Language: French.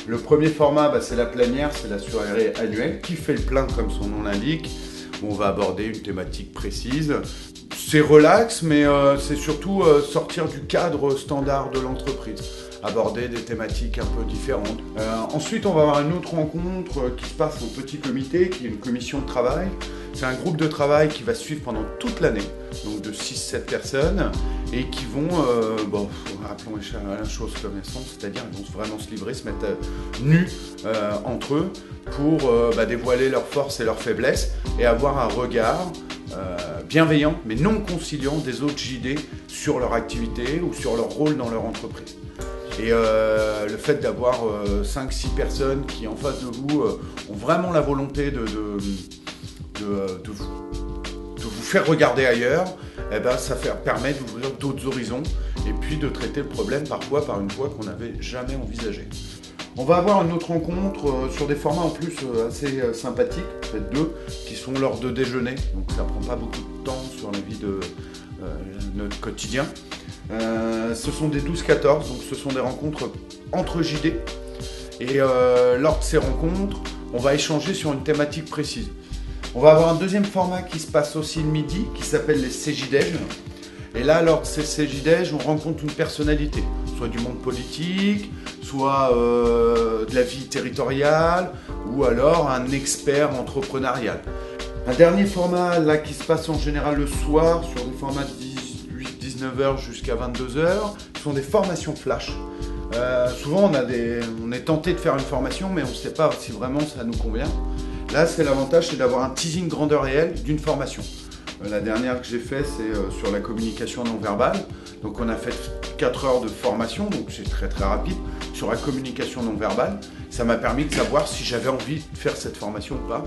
Le premier format, c'est la plénière, c'est la soirée annuelle qui fait le plein comme son nom l'indique. On va aborder une thématique précise. C'est relax, mais c'est surtout sortir du cadre standard de l'entreprise, aborder des thématiques un peu différentes. Ensuite, on va avoir une autre rencontre qui se passe en petit comité, qui est une commission de travail. C'est un groupe de travail qui va suivre pendant toute l'année, donc de 6-7 personnes, et qui vont, appelons les choses comme elles sont, c'est-à-dire ils vont vraiment se livrer, se mettre nus entre eux pour dévoiler leurs forces et leurs faiblesses, et avoir un regard bienveillant, mais non conciliant des autres JD sur leur activité ou sur leur rôle dans leur entreprise. Et le fait d'avoir 5-6 personnes qui en face de vous ont vraiment la volonté de vous faire regarder ailleurs, ça permet d'ouvrir d'autres horizons et puis de traiter le problème parfois par une voie qu'on n'avait jamais envisagée. On va avoir une autre rencontre sur des formats en plus assez sympathiques, peut-être deux, qui sont l'heure de déjeuner, donc ça prend pas beaucoup de temps sur la vie de notre quotidien. Ce sont des 12-14, donc ce sont des rencontres entre JD. Et lors de ces rencontres, on va échanger sur une thématique précise. On va avoir un deuxième format qui se passe aussi le midi, qui s'appelle les CJDEJ. Et là, lors de ces CJDEJ, on rencontre une personnalité, soit du monde politique, soit de la vie territoriale, ou alors un expert entrepreneurial. Un dernier format là qui se passe en général le soir, sur des formats de 18-19h jusqu'à 22h, sont des formations flash. Souvent on est tenté de faire une formation, mais on ne sait pas si vraiment ça nous convient. Là, l'avantage, c'est d'avoir un teasing grandeur réelle d'une formation. La dernière que j'ai faite, c'est sur la communication non verbale. Donc on a fait 4 heures de formation, donc c'est très très rapide, sur la communication non verbale. Ça m'a permis de savoir si j'avais envie de faire cette formation ou pas.